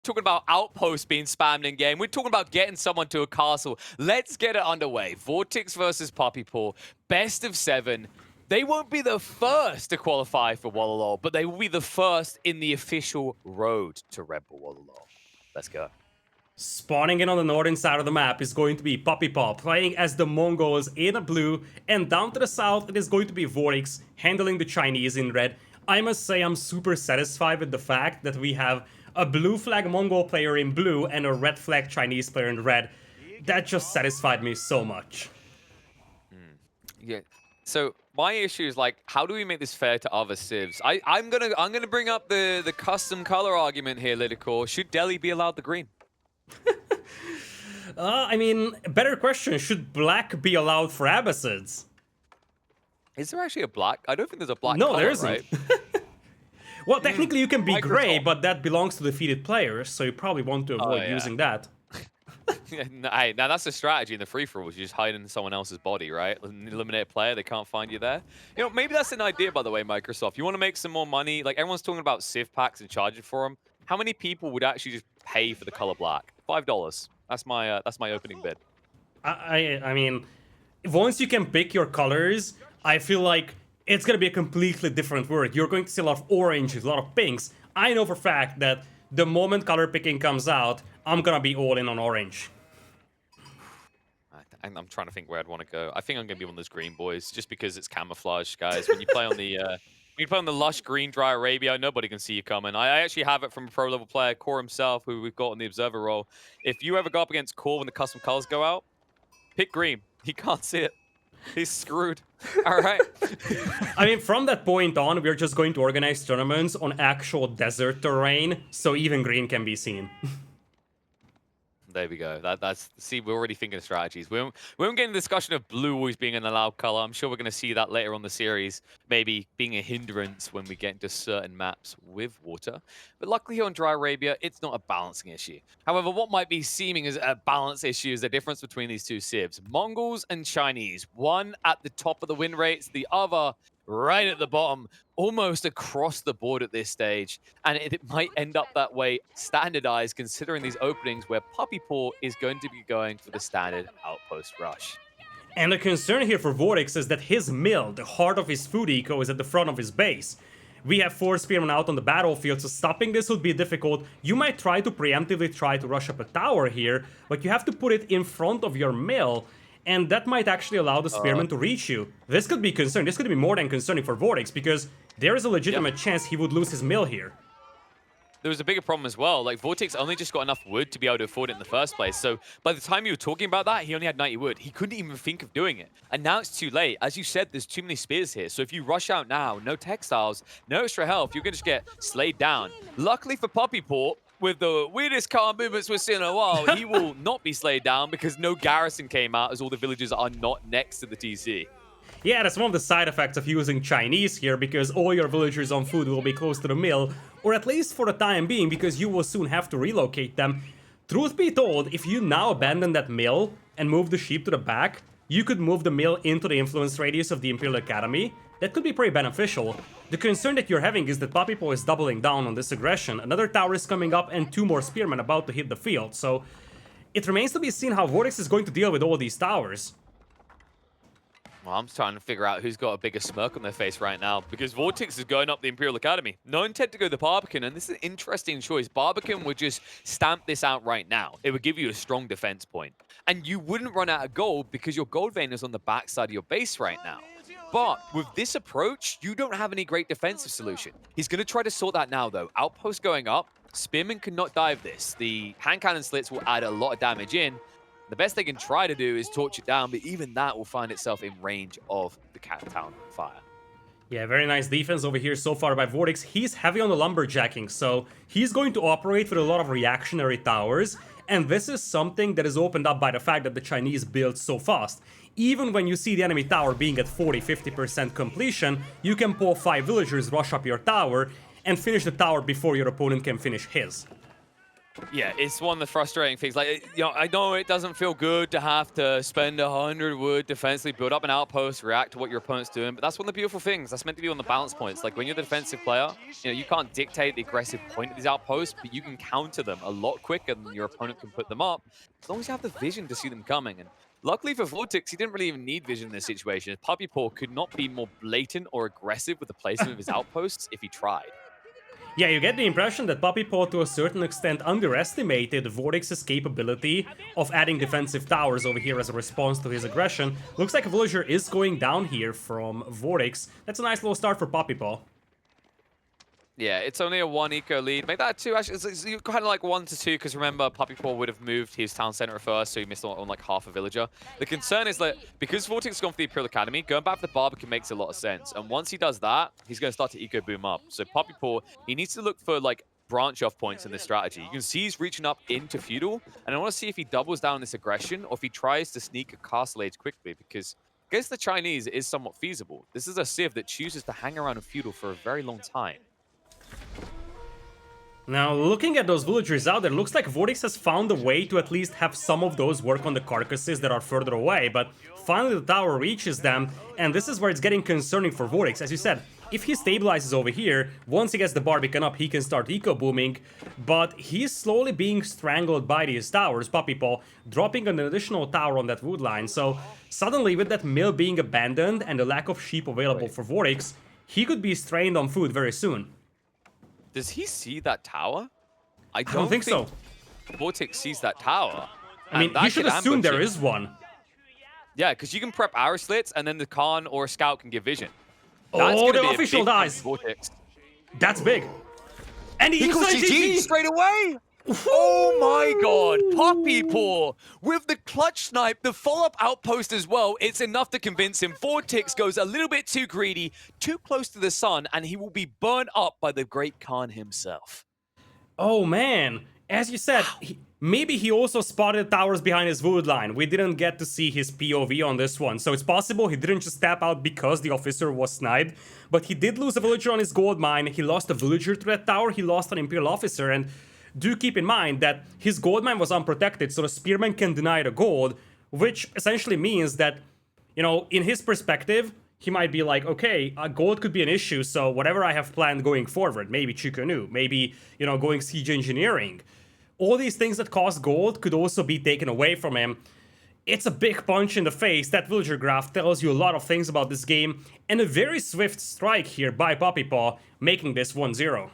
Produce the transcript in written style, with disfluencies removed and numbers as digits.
talking about outposts being spammed in game. We're talking about getting someone to a castle. Let's get it underway. VortiX versus PuppyPaw. Best of 7. They won't be the first to qualify for Wololo, but they will be the first in the official road to Red Bull Wololo. Let's go. Spawning in on the northern side of the map is going to be PuppyPaw playing as the Mongols in blue, and down to the south it is going to be VortiX handling the Chinese in red. I must say I'm super satisfied with the fact that we have a blue flag Mongol player in blue and a red flag Chinese player in red. That just satisfied me so much. Yeah. So my issue is like, how do we make this fair to other civs? I'm gonna bring up the custom color argument here, Lidakor. Should Delhi be allowed the green? I mean, better question, should black be allowed for Abbasids? Is there actually a black? I don't think there's a black No, color, there isn't. right? Well, technically you can be gray, Microsoft. but that belongs to defeated players, so you probably want to avoid yeah. using that. Hey, now that's the strategy in the free-for-alls. You just hide in someone else's body, right? Eliminate a player, they can't find you there. You know, maybe that's an idea, by the way, Microsoft. You want to make some more money? Like, everyone's talking about civ packs and charging for them. How many people would actually just pay for the color black? $5. That's my opening bid. I mean, once you can pick your colors, I feel like it's going to be a completely different world. You're going to see a lot of oranges, a lot of pinks. I know for a fact that the moment color picking comes out, I'm going to be all in on orange. I'm trying to think where I'd want to go. I think I'm going to be one of those green boys, just because it's camouflage, guys. When you play on the when you play on the lush green dry Arabia, nobody can see you coming. I actually have it from a pro-level player, Core himself, who we've got on the observer role. If you ever go up against Core when the custom colors go out, pick green. He can't see it. He's screwed. All right. I mean, from that point on, we're just going to organize tournaments on actual desert terrain, so even green can be seen. There we go. See, we're already thinking of strategies. We won't get into the discussion of blue always being an allowed color. I'm sure we're going to see that later on the series, maybe being a hindrance when we get into certain maps with water. But luckily here on Dry Arabia, it's not a balancing issue. However, what might be seeming as a balance issue is the difference between these two civs. Mongols and Chinese, one at the top of the win rates, the other right at the bottom, almost across the board at this stage. And it might end up that way standardized, considering these openings where PuppyPaw is going to be going for the standard outpost rush. And the concern here for VortiX is that his mill, the heart of his food eco, is at the front of his base. We have 4 spearmen out on the battlefield, so stopping this would be difficult. You might try to preemptively try to rush up a tower here, but you have to put it in front of your mill, and that might actually allow the spearman to reach you. This could be concerning. This could be more than concerning for VortiX, because there is a legitimate chance he would lose his mill here. There was a bigger problem as well. Like, VortiX only just got enough wood to be able to afford it in the first place. So by the time you were talking about that, he only had 90 wood. He couldn't even think of doing it. And now it's too late. As you said, there's too many spears here. So if you rush out now, no textiles, no extra health, you're going to just get slayed down. Luckily for PuppyPaw, with the weirdest car movements we've seen in a while, he will not be slayed down because no garrison came out, as all the villagers are not next to the TC. Yeah, that's one of the side effects of using Chinese here, because all your villagers on food will be close to the mill, or at least for the time being, because you will soon have to relocate them. Truth be told, if you now abandon that mill and move the sheep to the back, you could move the mill into the influence radius of the Imperial Academy. That could be pretty beneficial. The concern that you're having is that PuppyPaw is doubling down on this aggression. Another tower is coming up and 2 more spearmen about to hit the field, so it remains to be seen how VortiX is going to deal with all these towers. Well, I'm trying to figure out who's got a bigger smirk on their face right now, because VortiX is going up the Imperial Academy. No intent to go the Barbican, and this is an interesting choice. Barbican would just stamp this out right now. It would give you a strong defense point. And you wouldn't run out of gold because your gold vein is on the backside of your base right now. But with this approach, you don't have any great defensive solution. He's going to try to sort that now, though. Outpost going up. Spearman cannot dive this. The hand cannon slits will add a lot of damage in. The best they can try to do is torch it down, but even that will find itself in range of the Cat Town fire. Yeah, very nice defense over here so far by VortiX. He's heavy on the lumberjacking, so he's going to operate with a lot of reactionary towers, and this is something that is opened up by the fact that the Chinese build so fast. Even when you see the enemy tower being at 40-50% completion, you can pull 5 villagers, rush up your tower, and finish the tower before your opponent can finish his. Yeah, it's one of the frustrating things. Like, you know, I know it doesn't feel good to have to spend 100 wood defensively, build up an outpost, react to what your opponent's doing, but that's one of the beautiful things. That's meant to be on the balance points. Like, when you're the defensive player, you know, you can't dictate the aggressive point of these outposts, but you can counter them a lot quicker than your opponent can put them up, as long as you have the vision to see them coming. And luckily for VortiX, he didn't really even need vision in this situation. PuppyPaw could not be more blatant or aggressive with the placement of his outposts if he tried. Yeah, you get the impression that PuppyPaw to a certain extent underestimated VortiX's capability of adding defensive towers over here as a response to his aggression. Looks like a villager is going down here from VortiX. That's a nice little start for PuppyPaw. Yeah, it's only a 1 eco lead. Make that 2, actually. It's kind of like 1 to 2, because remember, PuppyPaw would have moved his town center first, so he missed on like half a villager. The concern is that because VortiX has gone for the Imperial Academy, going back for the Barbican makes a lot of sense. And once he does that, he's going to start to eco boom up. So PuppyPaw, he needs to look for like branch off points in this strategy. You can see he's reaching up into Feudal, and I want to see if he doubles down on this aggression or if he tries to sneak a Castle Age quickly, because against the Chinese, it is somewhat feasible. This is a Civ that chooses to hang around in Feudal for a very long time. Now, looking at those villagers out there, looks like VortiX has found a way to at least have some of those work on the carcasses that are further away, but finally the tower reaches them, and this is where it's getting concerning for VortiX. As you said, if he stabilizes over here, once he gets the Barbican up, he can start eco-booming, but he's slowly being strangled by these towers, PuppyPaw, dropping an additional tower on that wood line, so suddenly with that mill being abandoned and the lack of sheep available for VortiX, he could be strained on food very soon. Does he see that tower? I don't think so. VortiX sees that tower. I mean, you should assume there is one. Yeah, because you can prep arrow slits, and then the Khan or a scout can give vision. Oh, the official dies. VortiX. That's big. And he goes GG straight away. Oh my god, PuppyPaw with the clutch snipe, the follow-up outpost as well. It's enough to convince him. VortiX goes a little bit too greedy, too close to the sun, and he will be burned up by the great Khan himself. Oh man, as you said, maybe he also spotted towers behind his wood line. We didn't get to see his POV on this one, so it's possible he didn't just tap out because the officer was sniped, but he did lose a villager on his gold mine. He lost a villager to that tower, he lost an Imperial officer, and do keep in mind that his gold mine was unprotected, so the spearman can deny the gold, which essentially means that, you know, in his perspective, he might be like, okay, gold could be an issue, so whatever I have planned going forward, maybe Chikanu, maybe, you know, going siege engineering, all these things that cost gold could also be taken away from him. It's a big punch in the face. That villager graph tells you a lot of things about this game, and a very swift strike here by PuppyPaw, making this 1-0.